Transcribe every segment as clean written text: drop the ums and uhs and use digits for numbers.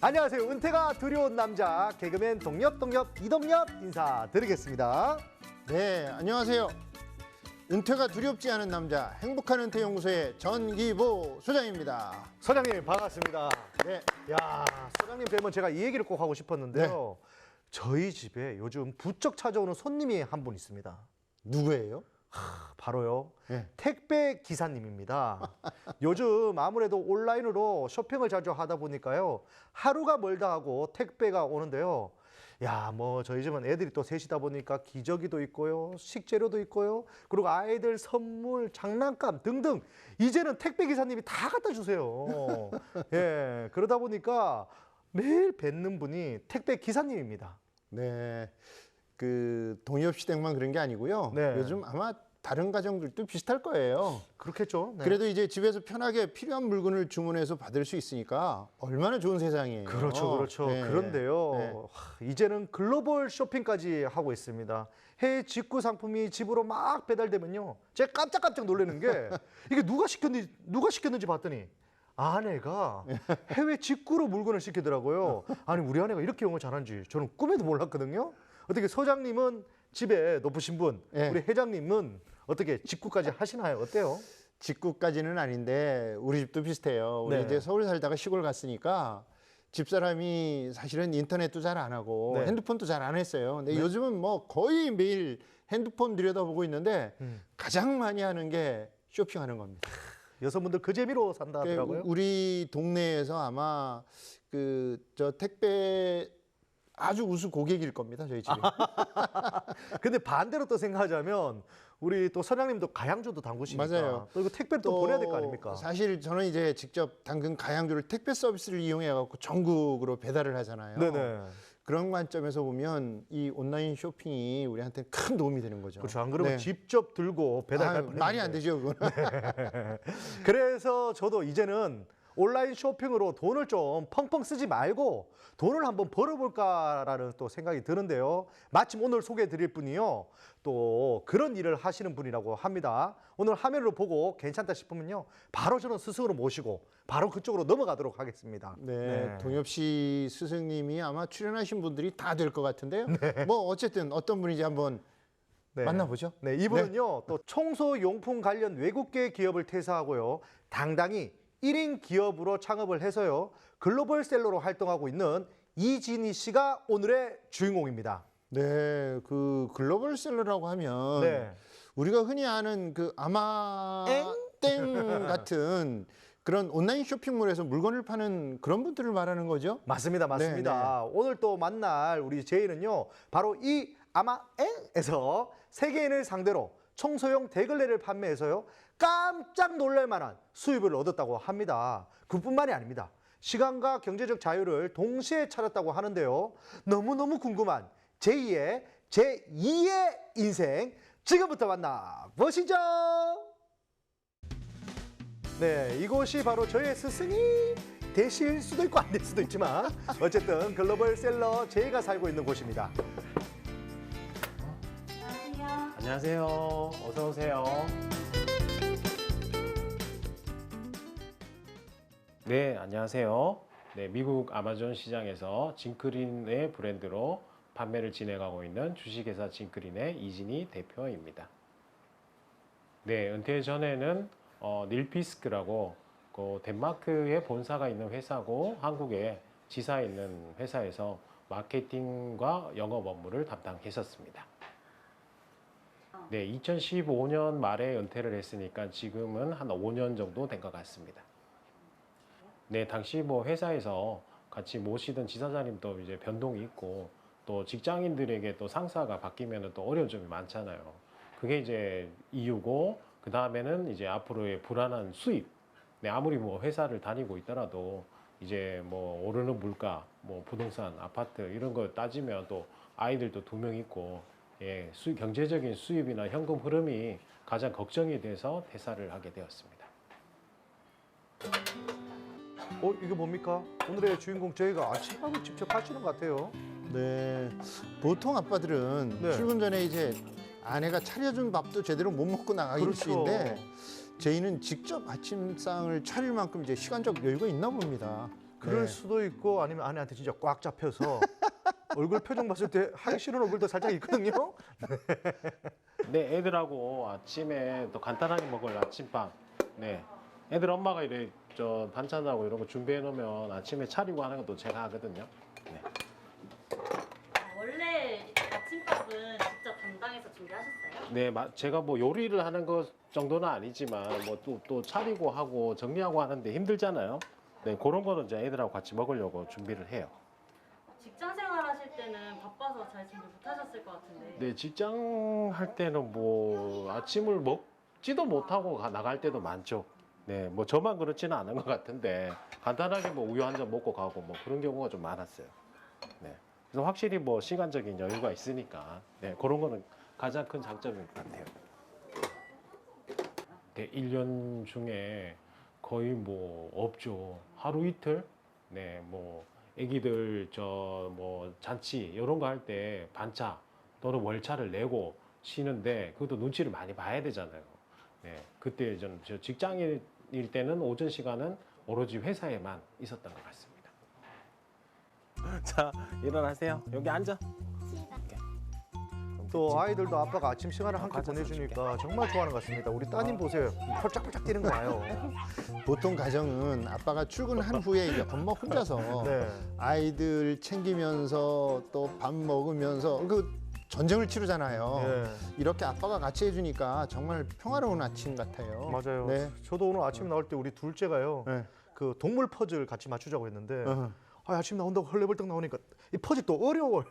안녕하세요. 은퇴가 두려운 남자 개그맨 동엽 이동엽 인사드리겠습니다. 네, 안녕하세요. 은퇴가 두렵지 않은 남자 행복한 은퇴연구소의 전기보 소장입니다. 소장님 반갑습니다. 네, 야, 소장님 뵈면 제가 이 얘기를 꼭 하고 싶었는데요. 저희 집에 요즘 부쩍 찾아오는 손님이 한 분 있습니다. 누구예요? 바로요. 네. 택배 기사님입니다. 요즘 아무래도 온라인으로 쇼핑을 자주 하다 보니까요. 하루가 멀다 하고 택배가 오는데요. 야, 뭐 저희 집은 애들이 또 셋이다 보니까 기저귀도 있고요. 식재료도 있고요. 그리고 아이들 선물, 장난감 등등. 이제는 택배 기사님이 다 갖다 주세요. 예, 그러다 보니까 매일 뵙는 분이 택배 기사님입니다. 네, 그 동엽 시댁만 그런 게 아니고요. 네. 요즘 아마 다른 가정들도 비슷할 거예요. 그렇겠죠. 네. 그래도 이제 집에서 편하게 필요한 물건을 주문해서 받을 수 있으니까 얼마나 좋은 세상이에요. 그렇죠, 그렇죠. 네. 그런데요, 네. 이제는 글로벌 쇼핑까지 하고 있습니다. 해외 직구 상품이 집으로 막 배달되면요, 제가 깜짝깜짝 놀라는 게 이게 누가 시켰는지 봤더니 아내가 해외 직구로 물건을 시키더라고요. 아니 우리 아내가 이렇게 영어 잘하는지 저는 꿈에도 몰랐거든요. 어떻게 소장님은 집에 높으신 분, 네. 우리 회장님은 어떻게 직구까지 하시나요? 어때요? 직구까지는 아닌데 우리 집도 비슷해요. 우리 네. 이제 서울 살다가 시골 갔으니까 집사람이 사실은 인터넷도 잘 안 하고 네. 핸드폰도 잘 안 했어요. 근데 요즘은 뭐 거의 매일 핸드폰 들여다보고 있는데 가장 많이 하는 게 쇼핑하는 겁니다. 여성분들 그 재미로 산다 하더라고요. 우리 동네에서 아마 그 저 택배 아주 우수 고객일 겁니다, 저희 집이. 근데 반대로 또 생각하자면 우리 또 선장님도 가양주도 담그시니까 맞아요. 또 이거 택배를 또 보내야 될 거 아닙니까? 사실 저는 이제 직접 담근 가양주를 택배 서비스를 이용해 갖고 전국으로 배달을 하잖아요. 네네. 그런 관점에서 보면 이 온라인 쇼핑이 우리한테 큰 도움이 되는 거죠. 그렇죠. 안 그러면 네. 직접 들고 배달 갈 아유, 뻔했는데. 말이 안 되죠, 그거는. 그래서 저도 이제는 온라인 쇼핑으로 돈을 좀 펑펑 쓰지 말고 돈을 한번 벌어볼까라는 또 생각이 드는데요. 마침 오늘 소개해드릴 분이요. 또 그런 일을 하시는 분이라고 합니다. 오늘 화면으로 보고 괜찮다 싶으면요. 바로 저는 스승으로 모시고 바로 그쪽으로 넘어가도록 하겠습니다. 네, 동엽 씨 스승님이 아마 출연하신 분들이 다 될 것 같은데요. 뭐 어쨌든 어떤 분인지 한번 네. 만나보죠. 네, 이분은요. 또 청소용품 관련 외국계 기업을 퇴사하고요. 당당히 1인 기업으로 창업을 해서요. 글로벌 셀러로 활동하고 있는 이진희 씨가 오늘의 주인공입니다. 네, 그 글로벌셀러라고 하면 네. 우리가 흔히 아는 그 아마땡 같은 그런 온라인 쇼핑몰에서 물건을 파는 그런 분들을 말하는 거죠? 맞습니다. 맞습니다. 오늘 또 만날 우리 제이는요. 바로 이 아마엥에서 세계인을 상대로 청소용 대걸레를 판매해서요. 깜짝 놀랄 만한 수입을 얻었다고 합니다. 그뿐만이 아닙니다. 시간과 경제적 자유를 동시에 찾았다고 하는데요. 너무너무 궁금한 제2의 제2의 인생 지금부터 만나보시죠. 네, 이곳이 바로 저의 스승이 되실 수도 있고 안 될 수도 있지만 어쨌든 글로벌 셀러 제이가 살고 있는 곳입니다. 안녕하세요. 어서 오세요. 네, 안녕하세요. 네, 미국 아마존 시장에서 진크린의 브랜드로 판매를 진행하고 있는 주식회사 진크린의 이진희 대표입니다. 네, 은퇴 전에는 닐피스크라고 그 덴마크에 본사가 있는 회사고 한국에 지사에 있는 회사에서 마케팅과 영업 업무를 담당했었습니다. 네, 2015년 말에 은퇴를 했으니까 지금은 한 5년 정도 된 것 같습니다. 네, 당시 뭐 회사에서 같이 모시던 지사장님도 이제 변동이 있고 또 직장인들에게 또 상사가 바뀌면 또 어려운 점이 많잖아요. 그게 이제 이유고 그 다음에는 이제 앞으로의 불안한 수입. 네, 아무리 뭐 회사를 다니고 있더라도 이제 뭐 오르는 물가, 뭐 부동산, 아파트 이런 거 따지면 또 아이들도 2명 있고 예, 경제적인 수입이나 현금 흐름이 가장 걱정이 돼서 퇴사를 하게 되었습니다. 이게 뭡니까? 오늘의 주인공 저희가 아침밥을 직접 하시는 것 같아요. 네, 보통 아빠들은 네. 출근 전에 이제 아내가 차려준 밥도 제대로 못 먹고 나가기 그렇죠. 일쑤인데 저희는 직접 아침상을 차릴 만큼 이제 시간적 여유가 있나 봅니다. 그럴 네. 수도 있고 아니면 아내한테 진짜 꽉 잡혀서 얼굴 표정 봤을 때 하기 싫은 얼굴도 살짝 있거든요. 네, 애들하고 아침에 또 간단하게 먹을 아침밥. 네, 애들 엄마가 이래 저 반찬하고 이런 거 준비해 놓으면 아침에 차리고 하는 것도 제가 하거든요. 네. 원래 아침밥은 직접 담당해서 준비하셨어요? 네, 제가 뭐 요리를 하는 것 정도는 아니지만 뭐 또 차리고 하고 정리하고 하는데 힘들잖아요. 네, 그런 거는 이제 애들하고 같이 먹으려고 준비를 해요. 직장 생활 하실 때는 바빠서 잘 준비 못 하셨을 것 같은데. 네, 직장 할 때는 뭐 아침을 먹지도 못하고 나갈 때도 많죠. 네, 뭐 저만 그렇지는 않은 것 같은데 간단하게 뭐 우유 한 잔 먹고 가고 뭐 그런 경우가 좀 많았어요. 네, 그래서 확실히 뭐 시간적인 여유가 있으니까 네, 그런 거는 가장 큰 장점인 것 같아요. 네, 1년 중에 거의 뭐 없죠. 하루 이틀? 네, 뭐 애기들 저 뭐 잔치 이런 거 할 때 반차 또는 월차를 내고 쉬는데 그것도 눈치를 많이 봐야 되잖아요. 네, 그때 저 직장일 때는 오전 시간은 오로지 회사에만 있었던 것 같습니다. 자, 일어나세요. 여기 앉아. 또 아이들도 아빠가 아침 시간을 함께 과자 보내주니까 정말 좋아하는 것 같습니다. 우리 따님 보세요. 펄짝펄짝 뛰는 거 봐요. 보통 가정은 아빠가 출근한 후에 이제 엄마 혼자서 네. 아이들 챙기면서 또 밥 먹으면서 그 전쟁을 치르잖아요. 네. 이렇게 아빠가 같이 해주니까 정말 평화로운 아침 같아요. 맞아요. 네. 저도 오늘 아침 나올 때 우리 둘째가요. 네. 그 동물 퍼즐 같이 맞추자고 했는데 어허. 아침 나온다고 헐레벌떡 나오니까 이 퍼즐 또 어려워요.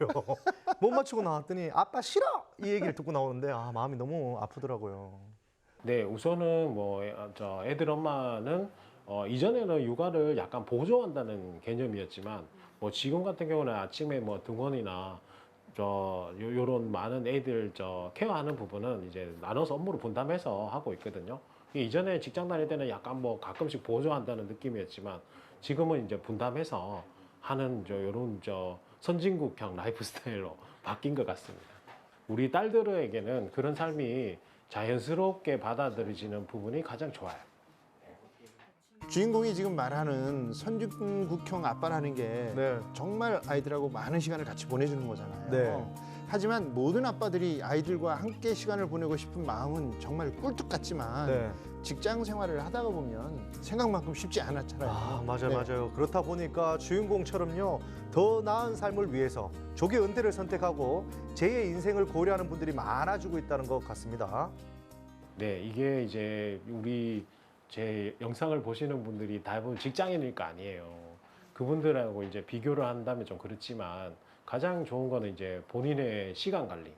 못 맞추고 나왔더니 아빠 싫어 이 얘기를 듣고 나오는데 마음이 너무 아프더라고요. 네, 우선은 뭐 저 애들 엄마는 이전에는 육아를 약간 보조한다는 개념이었지만 뭐 지금 같은 경우는 아침에 뭐 등원이나 요런 많은 애들 케어하는 부분은 이제 나눠서 업무를 분담해서 하고 있거든요. 이전에 직장 다닐 때는 약간 뭐 가끔씩 보조한다는 느낌이었지만 지금은 이제 분담해서 하는 요런 선진국형 라이프 스타일로 바뀐 것 같습니다. 우리 딸들에게는 그런 삶이 자연스럽게 받아들여지는 부분이 가장 좋아요. 주인공이 지금 말하는 선진국형 아빠라는 게 네. 정말 아이들하고 많은 시간을 같이 보내주는 거잖아요. 네. 하지만 모든 아빠들이 아이들과 함께 시간을 보내고 싶은 마음은 정말 꿀뚝 같지만 네. 직장 생활을 하다가 보면 생각만큼 쉽지 않았잖아요. 맞아요, 네. 맞아요. 그렇다 보니까 주인공처럼요, 더 나은 삶을 위해서 조기 은퇴를 선택하고 제2의 인생을 고려하는 분들이 많아지고 있다는 것 같습니다. 네, 이게 이제 제 영상을 보시는 분들이 대부분 직장인일 거 아니에요. 그분들하고 이제 비교를 한다면 좀 그렇지만 가장 좋은 거는 이제 본인의 시간 관리.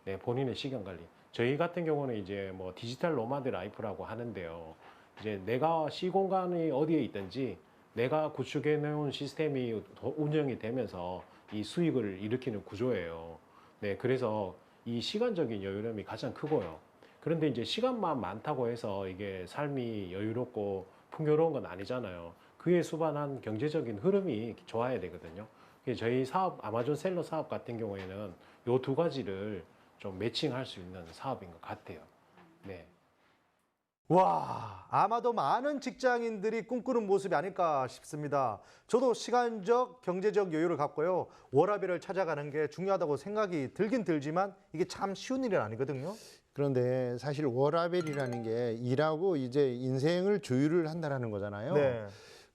네, 본인의 시간 관리. 저희 같은 경우는 이제 뭐 디지털 노마드 라이프라고 하는데요. 이제 내가 시공간이 어디에 있든지 내가 구축해 놓은 시스템이 운영이 되면서 이 수익을 일으키는 구조예요. 네, 그래서 이 시간적인 여유로움이 가장 크고요. 그런데 이제 시간만 많다고 해서 이게 삶이 여유롭고 풍요로운 건 아니잖아요. 그에 수반한 경제적인 흐름이 좋아야 되거든요. 그래서 저희 사업, 아마존 셀러 사업 같은 경우에는 요 두 가지를 좀 매칭할 수 있는 사업인 것 같아요. 네. 와, 아마도 많은 직장인들이 꿈꾸는 모습이 아닐까 싶습니다. 저도 시간적, 경제적 여유를 갖고요, 워라밸을 찾아가는 게 중요하다고 생각이 들긴 들지만 이게 참 쉬운 일은 아니거든요. 그런데 사실 워라밸이라는 게 일하고 이제 인생을 조율을 한다라는 거잖아요. 네.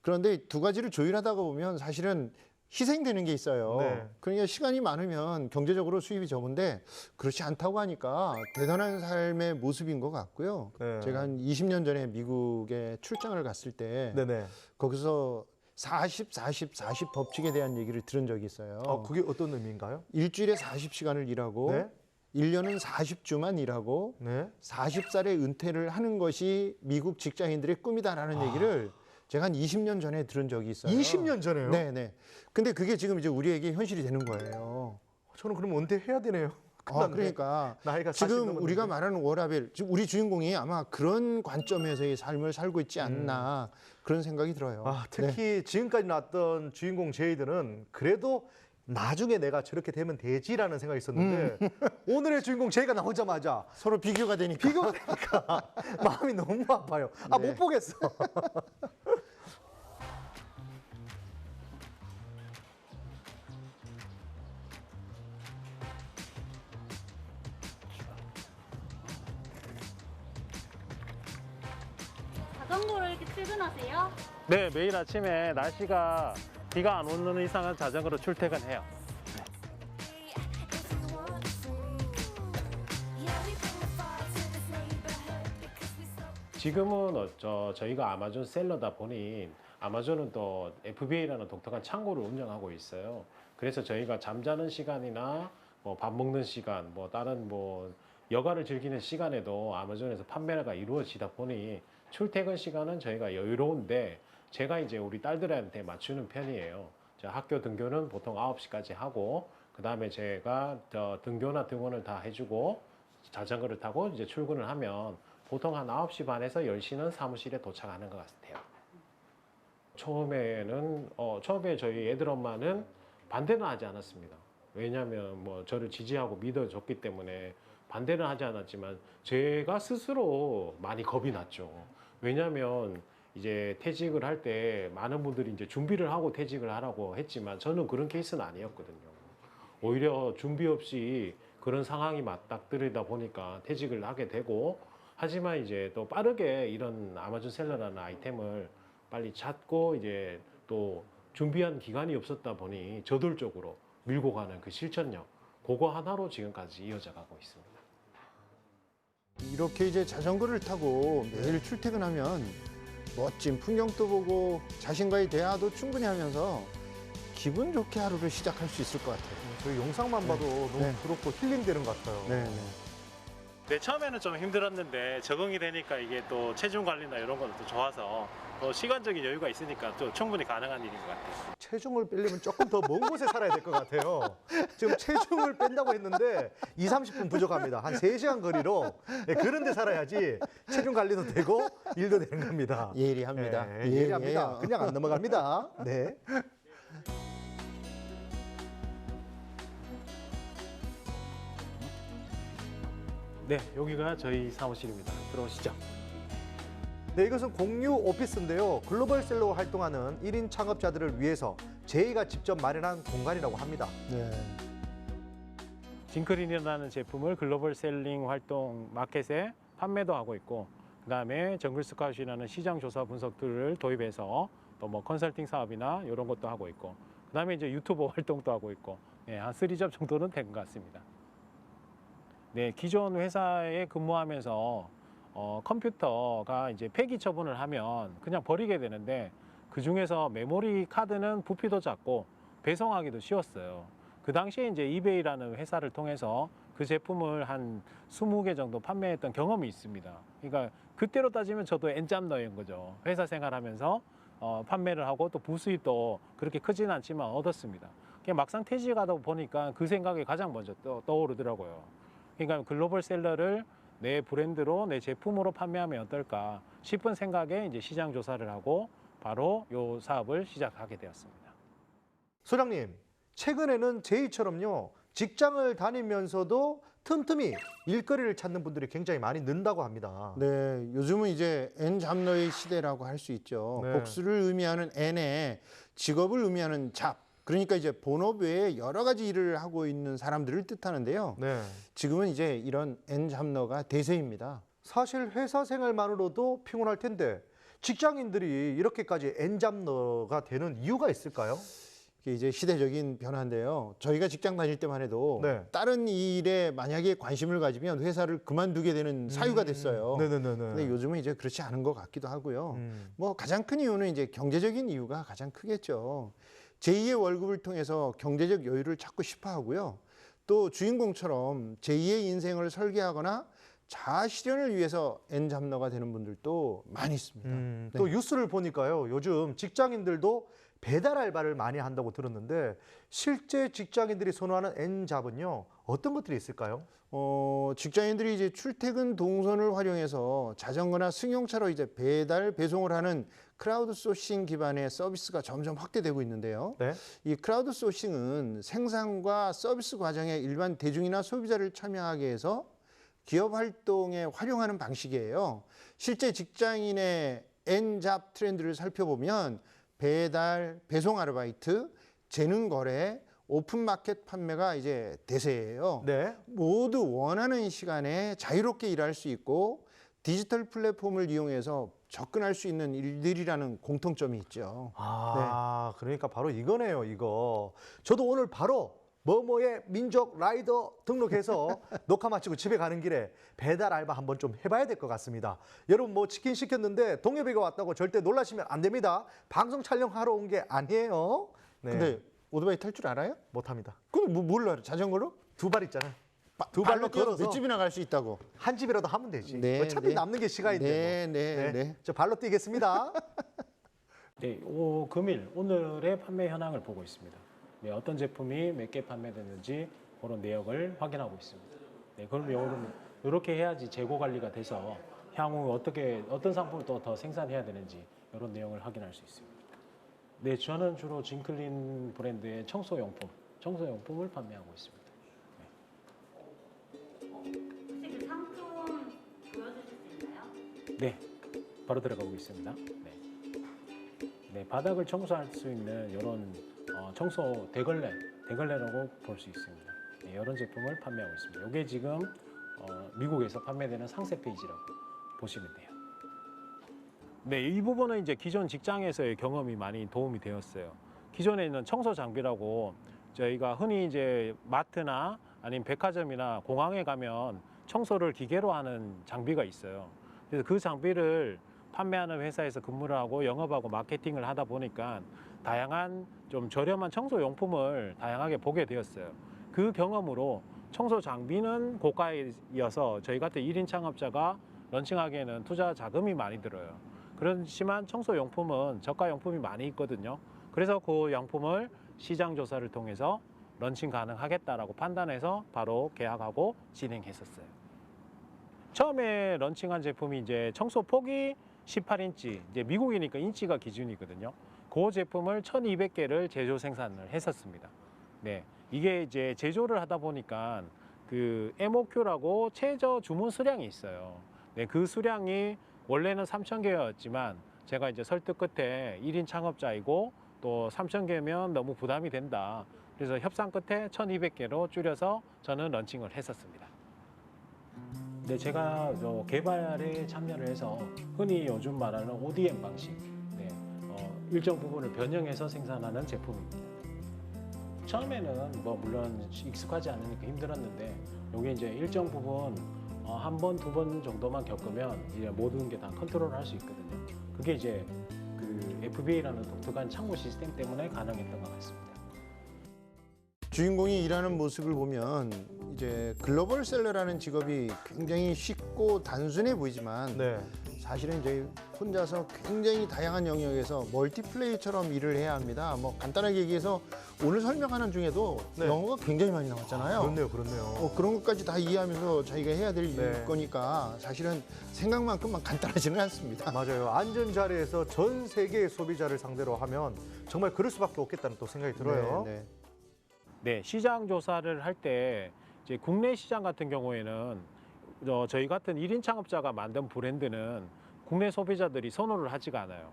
그런데 두 가지를 조율하다가 보면 사실은 희생되는 게 있어요. 네. 그러니까 시간이 많으면 경제적으로 수입이 적은데 그렇지 않다고 하니까 대단한 삶의 모습인 것 같고요. 네. 제가 한 20년 전에 미국에 출장을 갔을 때 네네. 거기서 40, 40, 40 법칙에 대한 얘기를 들은 적이 있어요. 그게 어떤 의미인가요? 일주일에 40시간을 일하고 네. 1년은 40주만 일하고 네. 40살에 은퇴를 하는 것이 미국 직장인들의 꿈이다라는 얘기를 제가 한 20년 전에 들은 적이 있어요. 20년 전에요? 네네. 근데 그게 지금 이제 우리에게 현실이 되는 거예요. 저는 그럼 은퇴해야 되네요. 끝났네. 그러니까 나이가 40 지금 넘었는데. 우리가 말하는 워라밸, 지금 우리 주인공이 아마 그런 관점에서의 삶을 살고 있지 않나 그런 생각이 들어요. 네. 특히 지금까지 나왔던 주인공 제이드는 그래도 나중에 내가 저렇게 되면 되지라는 생각이 있었는데 오늘의 주인공 제이가 나오자마자 서로 비교가 되니까. 비교가 되니까 마음이 너무 아파요. 못 보겠어. 자전거로 이렇게 출근하세요? 네, 매일 아침에 날씨가 비가 안 오는 이상은 자전거로 출퇴근해요. 지금은 저희가 아마존 셀러다 보니 아마존은 또 FBA라는 독특한 창고를 운영하고 있어요. 그래서 저희가 잠자는 시간이나 뭐 밥 먹는 시간, 뭐 다른 뭐 여가를 즐기는 시간에도 아마존에서 판매가 이루어지다 보니 출퇴근 시간은 저희가 여유로운데 제가 이제 우리 딸들한테 맞추는 편이에요. 학교 등교는 보통 9시까지 하고 그 다음에 제가 등교나 등원을 다 해주고 자전거를 타고 이제 출근을 하면 보통 한 9시 반에서 10시는 사무실에 도착하는 것 같아요. 처음에 저희 애들 엄마는 반대는 하지 않았습니다. 왜냐하면 뭐 저를 지지하고 믿어줬기 때문에 반대는 하지 않았지만 제가 스스로 많이 겁이 났죠. 왜냐하면 이제 퇴직을 할 때 많은 분들이 이제 준비를 하고 퇴직을 하라고 했지만 저는 그런 케이스는 아니었거든요. 오히려 준비 없이 그런 상황이 맞닥뜨리다 보니까 퇴직을 하게 되고 하지만 이제 또 빠르게 이런 아마존 셀러라는 아이템을 빨리 찾고 이제 또 준비한 기간이 없었다 보니 저돌적으로 밀고 가는 그 실천력 그거 하나로 지금까지 이어져 가고 있습니다. 이렇게 이제 자전거를 타고 매일 출퇴근하면 멋진 풍경도 보고 자신과의 대화도 충분히 하면서 기분 좋게 하루를 시작할 수 있을 것 같아요. 저희 영상만 봐도 너무 네. 부럽고 힐링되는 것 같아요. 네, 네. 네, 처음에는 좀 힘들었는데 적응이 되니까 이게 또 체중 관리나 이런 것도 좋아서 또 시간적인 여유가 있으니까 또 충분히 가능한 일인 것 같아요. 체중을 빼려면 조금 더 먼 곳에 살아야 될 것 같아요. 지금 체중을 뺀다고 했는데 30분 부족합니다. 한 3시간 거리로 그런 데 살아야지 체중 관리도 되고 일도 되는 겁니다. 예리합니다. 네, 예리합니다. 그냥 안 넘어갑니다. 네. 네, 여기가 저희 사무실입니다. 들어오시죠. 네, 이것은 공유 오피스인데요. 글로벌 셀러로 활동하는 1인 창업자들을 위해서 제이가 직접 마련한 공간이라고 합니다. 네. 징크린이라는 제품을 글로벌 셀링 활동 마켓에 판매도 하고 있고 그다음에 정글 스카웃이라는 시장 조사 분석 툴을 도입해서 또 뭐 컨설팅 사업이나 이런 것도 하고 있고 그다음에 이제 유튜버 활동도 하고 있고 한 3잡 정도는 된 것 같습니다. 네, 기존 회사에 근무하면서 컴퓨터가 이제 폐기 처분을 하면 그냥 버리게 되는데 그 중에서 메모리 카드는 부피도 작고 배송하기도 쉬웠어요. 그 당시에 이제 이베이라는 회사를 통해서 그 제품을 한 20개 정도 판매했던 경험이 있습니다. 그러니까 그때로 따지면 저도 엔잡러인 거죠. 회사 생활하면서 판매를 하고 또 부수입도 그렇게 크지는 않지만 얻었습니다. 그냥 막상 퇴직하다 보니까 그 생각이 가장 먼저 떠오르더라고요. 그러니까 글로벌 셀러를 내 브랜드로 내 제품으로 판매하면 어떨까 싶은 생각에 이제 시장 조사를 하고 바로 이 사업을 시작하게 되었습니다. 소장님, 최근에는 제이처럼요. 직장을 다니면서도 틈틈이 일거리를 찾는 분들이 굉장히 많이 는다고 합니다. 네, 요즘은 이제 N잡러의 시대라고 할 수 있죠. 네. 복수를 의미하는 N에 직업을 의미하는 잡. 그러니까 이제 본업 외에 여러 가지 일을 하고 있는 사람들을 뜻하는데요. 네. 지금은 이제 이런 N잡러가 대세입니다. 사실 회사 생활만으로도 피곤할 텐데 직장인들이 이렇게까지 엔잡러가 되는 이유가 있을까요? 이게 이제 시대적인 변화인데요. 저희가 직장 다닐 때만 해도 네. 다른 일에 만약에 관심을 가지면 회사를 그만두게 되는 사유가 됐어요. 네네네. 근데 요즘은 이제 그렇지 않은 것 같기도 하고요. 음. 뭐 가장 큰 이유는 이제 경제적인 이유가 가장 크겠죠. 제2의 월급을 통해서 경제적 여유를 찾고 싶어 하고요. 또 주인공처럼 제2의 인생을 설계하거나 자아 실현을 위해서 N잡러가 되는 분들도 많이 있습니다. 네. 또 뉴스를 보니까요. 요즘 직장인들도 배달 알바를 많이 한다고 들었는데 실제 직장인들이 선호하는 N잡은요. 어떤 것들이 있을까요? 직장인들이 이제 출퇴근 동선을 활용해서 자전거나 승용차로 이제 배달 배송을 하는 크라우드 소싱 기반의 서비스가 점점 확대되고 있는데요. 네. 이 크라우드 소싱은 생산과 서비스 과정에 일반 대중이나 소비자를 참여하게 해서 기업 활동에 활용하는 방식이에요. 실제 직장인의 N잡 트렌드를 살펴보면 배달, 배송 아르바이트, 재능 거래, 오픈마켓 판매가 이제 대세예요. 네. 모두 원하는 시간에 자유롭게 일할 수 있고 디지털 플랫폼을 이용해서 접근할 수 있는 일들이라는 공통점이 있죠. 아, 그러니까 바로 이거네요, 이거. 저도 오늘 바로 뭐뭐의 민족 라이더 등록해서 녹화 마치고 집에 가는 길에 배달 알바 한번 좀 해봐야 될 것 같습니다. 여러분 뭐 치킨 시켰는데 동엽이가 왔다고 절대 놀라시면 안 됩니다. 방송 촬영하러 온 게 아니에요. 네, 근데 오토바이 탈 줄 알아요? 못합니다. 그럼 뭘로 자전거로? 두 발 있잖아요. 두 발로 발로 뛰어서 걸어서 몇 집이나 갈 수 있다고. 한 집이라도 하면 되지. 네, 어차피 네. 남는 게 시간인데. 뭐. 네. 저 발로 뛰겠습니다. 네, 금일 오늘의 판매 현황을 보고 있습니다. 네, 어떤 제품이 몇 개 판매됐는지 그런 내역을 확인하고 있습니다. 네, 그럼 이렇게 해야지 재고 관리가 돼서 향후 어떤 상품을 또 더 생산해야 되는지 이런 내용을 확인할 수 있습니다. 네, 저는 주로 진클린 브랜드의 청소용품을 판매하고 있습니다. 혹시 그 상품 보여주실 수 있나요? 네, 바로 들어가고 있습니다. 네, 바닥을 청소할 수 있는 이런 청소 대걸레라고 볼 수 있습니다. 네, 이런 제품을 판매하고 있습니다. 이게 지금 미국에서 판매되는 상세 페이지라고 보시면 돼요. 네, 이 부분은 이제 기존 직장에서의 경험이 많이 도움이 되었어요. 기존에 있는 청소 장비라고 저희가 흔히 이제 마트나 아니면 백화점이나 공항에 가면 청소를 기계로 하는 장비가 있어요. 그래서 그 장비를 판매하는 회사에서 근무를 하고 영업하고 마케팅을 하다 보니까 다양한 좀 저렴한 청소 용품을 다양하게 보게 되었어요. 그 경험으로 청소 장비는 고가이어서 저희 같은 1인 창업자가 런칭하기에는 투자 자금이 많이 들어요. 그렇지만 청소 용품은 저가 용품이 많이 있거든요. 그래서 그 용품을 시장 조사를 통해서 런칭 가능하겠다라고 판단해서 바로 계약하고 진행했었어요. 처음에 런칭한 제품이 이제 청소 폭이 18인치, 이제 미국이니까 인치가 기준이거든요. 그 제품을 1,200개를 제조 생산을 했었습니다. 네, 이게 이제 제조를 하다 보니까 그 MOQ라고 최저 주문 수량이 있어요. 네, 그 수량이 원래는 3,000개였지만 제가 이제 설득 끝에 1인 창업자이고 또 3,000개면 너무 부담이 된다. 그래서 협상 끝에 1,200개로 줄여서 저는 런칭을 했었습니다. 네, 제가 개발에 참여를 해서 흔히 요즘 말하는 ODM 방식, 네, 일정 부분을 변형해서 생산하는 제품입니다. 처음에는 뭐 물론 익숙하지 않으니까 힘들었는데 이게 이제 일정 부분 한 번, 두 번 정도만 겪으면 이제 모든 게 다 컨트롤할 수 있거든요. 그게 이제 그 FBA라는 독특한 창고 시스템 때문에 가능했던 것 같습니다. 주인공이 일하는 모습을 보면 이제 글로벌 셀러라는 직업이 굉장히 쉽고 단순해 보이지만 네. 사실은 이제 혼자서 굉장히 다양한 영역에서 멀티플레이처럼 일을 해야 합니다. 뭐 간단하게 얘기해서 오늘 설명하는 중에도 네. 영어가 굉장히 많이 나왔잖아요. 그렇네요. 그런 것까지 다 이해하면서 자기가 해야 될 네. 거니까 사실은 생각만큼만 간단하지는 않습니다. 맞아요. 앉은 자리에서 전 세계의 소비자를 상대로 하면 정말 그럴 수밖에 없겠다는 또 생각이 들어요. 네. 네, 시장 조사를 할 때 이제 국내 시장 같은 경우에는 저희 같은 1인 창업자가 만든 브랜드는 국내 소비자들이 선호를 하지가 않아요.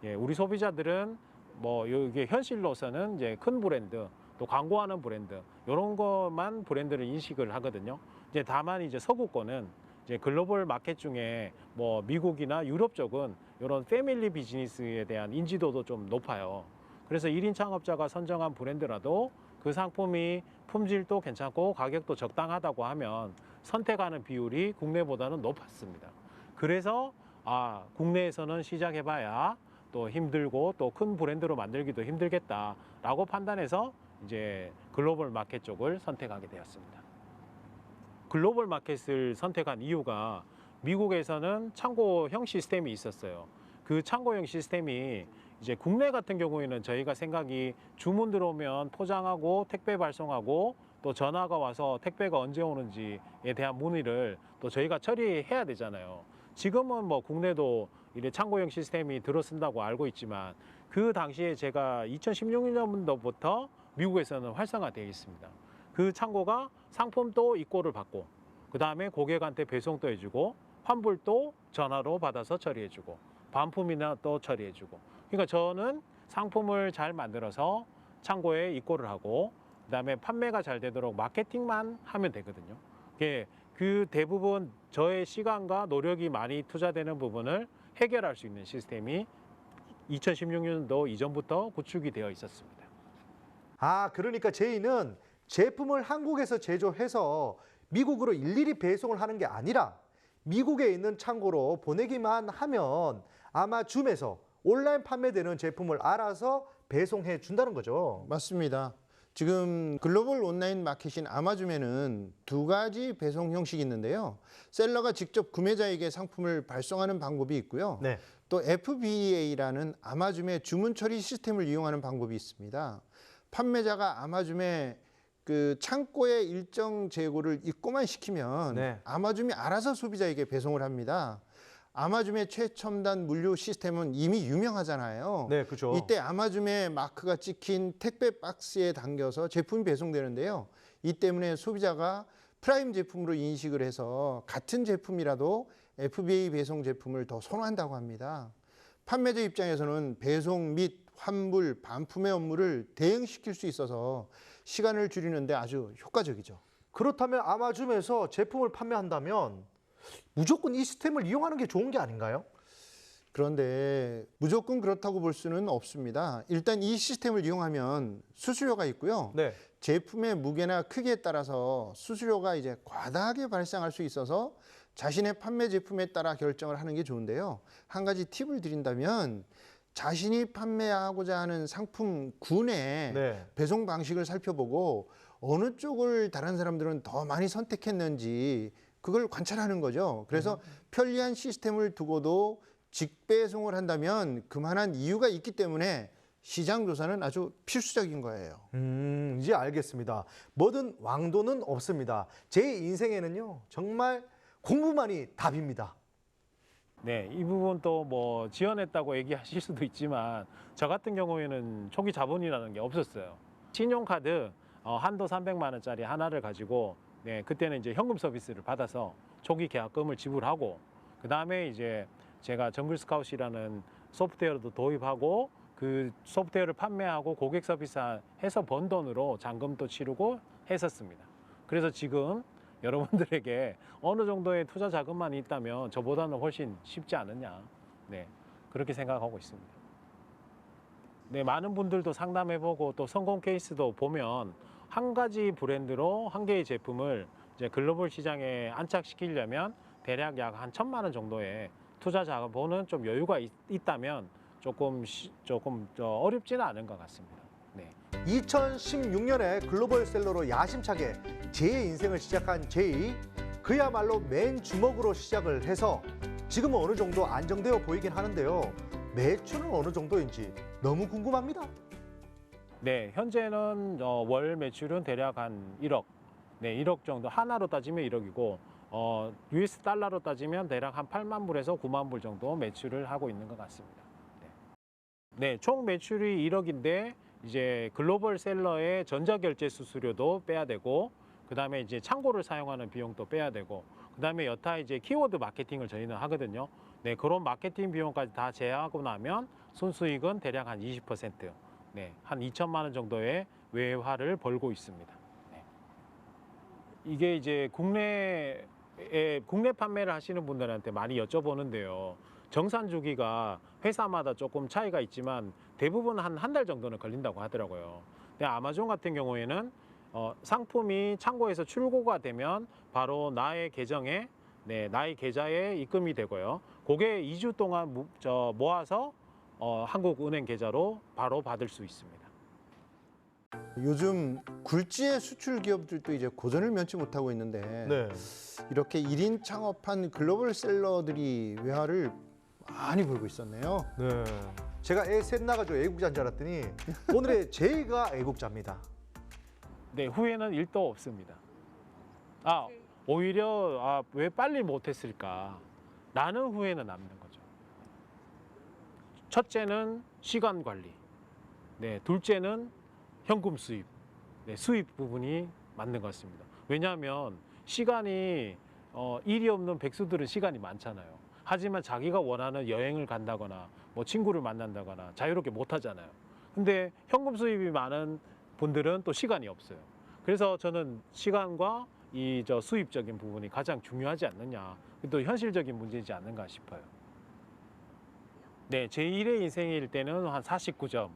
예, 우리 소비자들은 뭐 이게 현실로서는 이제 큰 브랜드, 또 광고하는 브랜드 이런 것만 브랜드를 인식을 하거든요. 이제 다만 이제 서구권은 이제 글로벌 마켓 중에 뭐 미국이나 유럽 쪽은 이런 패밀리 비즈니스에 대한 인지도도 좀 높아요. 그래서 1인 창업자가 선정한 브랜드라도 그 상품이 품질도 괜찮고 가격도 적당하다고 하면 선택하는 비율이 국내보다는 높았습니다. 그래서 국내에서는 시작해봐야 또 힘들고 또 큰 브랜드로 만들기도 힘들겠다라고 판단해서 이제 글로벌 마켓 쪽을 선택하게 되었습니다. 글로벌 마켓을 선택한 이유가 미국에서는 창고형 시스템이 있었어요. 그 창고형 시스템이 이제 국내 같은 경우에는 저희가 생각이 주문 들어오면 포장하고 택배 발송하고 또 전화가 와서 택배가 언제 오는지에 대한 문의를 또 저희가 처리해야 되잖아요. 지금은 뭐 국내도 이래 창고형 시스템이 들어선다고 알고 있지만 그 당시에 제가 2016년도부터 미국에서는 활성화되어 있습니다. 그 창고가 상품도 입고를 받고 그 다음에 고객한테 배송도 해주고 환불도 전화로 받아서 처리해주고 반품이나 또 처리해주고 그러니까 저는 상품을 잘 만들어서 창고에 입고를 하고 그다음에 판매가 잘 되도록 마케팅만 하면 되거든요. 그 대부분 저의 시간과 노력이 많이 투자되는 부분을 해결할 수 있는 시스템이 2016년도 이전부터 구축이 되어 있었습니다. 아, 그러니까 제이는 제품을 한국에서 제조해서 미국으로 일일이 배송을 하는 게 아니라 미국에 있는 창고로 보내기만 하면 아마줌에서 온라인 판매되는 제품을 알아서 배송해 준다는 거죠. 맞습니다. 지금 글로벌 온라인 마켓인 아마줌에는 두 가지 배송 형식이 있는데요. 셀러가 직접 구매자에게 상품을 발송하는 방법이 있고요. 네. 또 FBA라는 아마줌의 주문 처리 시스템을 이용하는 방법이 있습니다. 판매자가 아마줌의 그 창고에 일정 재고를 입고만 시키면 네. 아마줌이 알아서 소비자에게 배송을 합니다. 아마줌의 최첨단 물류 시스템은 이미 유명하잖아요. 네, 그렇죠. 이때 아마줌의 마크가 찍힌 택배 박스에 담겨서 제품이 배송되는데요. 이 때문에 소비자가 프라임 제품으로 인식을 해서 같은 제품이라도 FBA 배송 제품을 더 선호한다고 합니다. 판매자 입장에서는 배송 및 환불, 반품의 업무를 대응시킬 수 있어서 시간을 줄이는데 아주 효과적이죠. 그렇다면 아마줌에서 제품을 판매한다면 무조건 이 시스템을 이용하는 게 좋은 게 아닌가요? 그런데 무조건 그렇다고 볼 수는 없습니다. 일단 이 시스템을 이용하면 수수료가 있고요. 네. 제품의 무게나 크기에 따라서 수수료가 이제 과다하게 발생할 수 있어서 자신의 판매 제품에 따라 결정을 하는 게 좋은데요. 한 가지 팁을 드린다면 자신이 판매하고자 하는 상품군의 네. 배송 방식을 살펴보고 어느 쪽을 다른 사람들은 더 많이 선택했는지 그걸 관찰하는 거죠. 그래서 편리한 시스템을 두고도 직배송을 한다면 그만한 이유가 있기 때문에 시장 조사는 아주 필수적인 거예요. 이제 알겠습니다. 뭐든 왕도는 없습니다. 제 인생에는요, 정말 공부만이 답입니다. 네, 이 부분도 뭐 지원했다고 얘기하실 수도 있지만 저 같은 경우에는 초기 자본이라는 게 없었어요. 신용카드 한도 300만 원짜리 하나를 가지고 네, 그때는 이제 현금 서비스를 받아서 초기 계약금을 지불하고 그 다음에 이제 제가 정글 스카웃이라는 소프트웨어도 도입하고 그 소프트웨어를 판매하고 고객 서비스 해서 번 돈으로 잔금도 치르고 했었습니다. 그래서 지금 여러분들에게 어느 정도의 투자 자금만 있다면 저보다는 훨씬 쉽지 않느냐. 네, 그렇게 생각하고 있습니다. 네, 많은 분들도 상담해보고 또 성공 케이스도 보면 한 가지 브랜드로 한 개의 제품을 이제 글로벌 시장에 안착시키려면 대략 약 한 1,000만 원 정도의 투자 자본은 좀 여유가 있다면 조금 어렵지는 않은 것 같습니다. 네. 2016년에 글로벌 셀러로 야심차게 제 인생을 시작한 제이. 그야말로 맨 주먹으로 시작을 해서 지금은 어느 정도 안정되어 보이긴 하는데요. 매출은 어느 정도인지 너무 궁금합니다. 네, 현재는 월 매출은 대략 한 1억, 네, 1억 정도 하나로 따지면 1억이고 US 달러로 따지면 대략 한 8만 불에서 9만 불 정도 매출을 하고 있는 것 같습니다. 네, 총 매출이 1억인데 이제 글로벌 셀러의 전자결제 수수료도 빼야 되고 그다음에 이제 창고를 사용하는 비용도 빼야 되고 그다음에 여타 이제 키워드 마케팅을 저희는 하거든요. 네, 그런 마케팅 비용까지 다 제하고 나면 순수익은 대략 한 20%, 네, 한 2천만 원 정도의 외화를 벌고 있습니다. 네. 이게 이제 국내 판매를 하시는 분들한테 많이 여쭤보는데요. 정산 주기가 회사마다 조금 차이가 있지만 대부분 한 달 정도는 걸린다고 하더라고요. 근데 아마존 같은 경우에는 상품이 창고에서 출고가 되면 바로 나의 계정에 나의 계좌에 입금이 되고요. 그게 2주 동안 모아서 한국은행 계좌로 바로 받을 수 있습니다. 요즘 굴지의 수출 기업들도 이제 고전을 면치 못하고 있는데 네. 이렇게 1인 창업한 글로벌 셀러들이 외화를 많이 벌고 있었네요. 네. 제가 애 셋 나가지고 애국자인 줄 알았더니 오늘의 제이가 애국자입니다. 네, 후회는 1도 없습니다. 오히려 왜 빨리 못했을까? 라는 후회는 남는 거죠. 첫째는 시간 관리. 네, 둘째는 현금 수입. 네, 수입 부분이 맞는 것 같습니다. 왜냐하면 시간이 일이 없는 백수들은 시간이 많잖아요. 하지만 자기가 원하는 여행을 간다거나 뭐 친구를 만난다거나 자유롭게 못 하잖아요. 근데 현금 수입이 많은 분들은 또 시간이 없어요. 그래서 저는 시간과 이 수입적인 부분이 가장 중요하지 않느냐. 또 현실적인 문제이지 않는가 싶어요. 네, 제1의 인생일 때는 한 49점,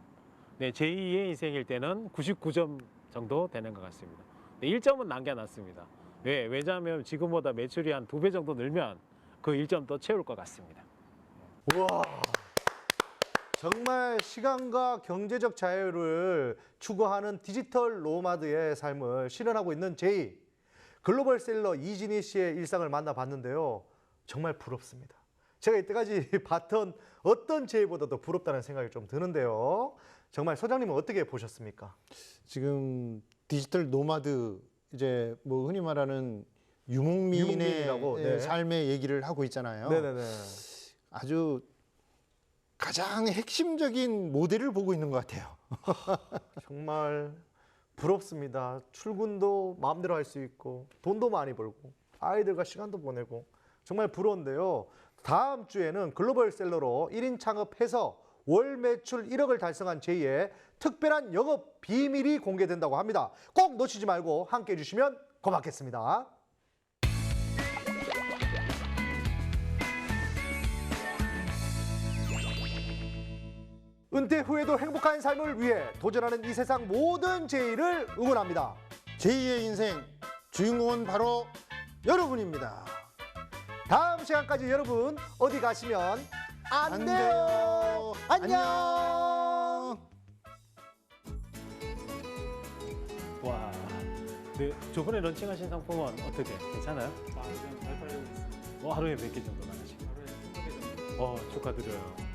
네, 제2의 인생일 때는 99점 정도 되는 것 같습니다. 네, 1점은 남겨놨습니다. 왜냐하면 지금보다 매출이 한 2배 정도 늘면 그 1점 더 채울 것 같습니다. 우와. 정말 시간과 경제적 자유를 추구하는 디지털 노마드의 삶을 실현하고 있는 제이. 글로벌셀러 이진희 씨의 일상을 만나봤는데요. 정말 부럽습니다. 제가 이때까지 봤던 어떤 제이보다도 부럽다는 생각이 좀 드는데요. 정말 소장님은 어떻게 보셨습니까? 지금 디지털 노마드 이제 뭐 흔히 말하는 유목민의 유목민이라고, 네. 삶의 얘기를 하고 있잖아요. 네네네. 아주 가장 핵심적인 모델을 보고 있는 것 같아요. 정말 부럽습니다. 출근도 마음대로 할 수 있고 돈도 많이 벌고 아이들과 시간도 보내고 정말 부러운데요. 다음 주에는 글로벌셀러로 1인 창업해서 월 매출 1억을 달성한 제이의 특별한 영업 비밀이 공개된다고 합니다. 꼭 놓치지 말고 함께 해주시면 고맙겠습니다. 은퇴 후에도 행복한 삶을 위해 도전하는 이 세상 모든 제이를 응원합니다. 제2의 인생 주인공은 바로 여러분입니다. 다음 시간까지 여러분 어디 가시면 안 돼요. 안녕. 와, 네, 저번에 런칭하신 상품은 어떻게 괜찮아요? 잘 팔리고 있어요. 하루에 몇 개 정도 나가시고? 하루에 20개 정도. 축하드려요.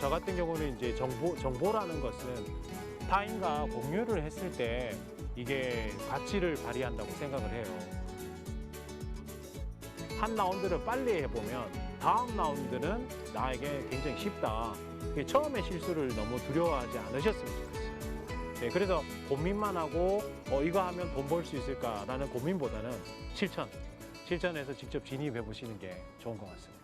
저 같은 경우는 이제 정보라는 것은 타인과 공유를 했을 때 이게 가치를 발휘한다고 생각을 해요. 한 라운드를 빨리 해보면 다음 라운드는 나에게 굉장히 쉽다. 처음에 실수를 너무 두려워하지 않으셨으면 좋겠어요. 네, 그래서 고민만 하고 이거 하면 돈 벌 수 있을까라는 고민보다는 실천해서 직접 진입해 보시는 게 좋은 것 같습니다.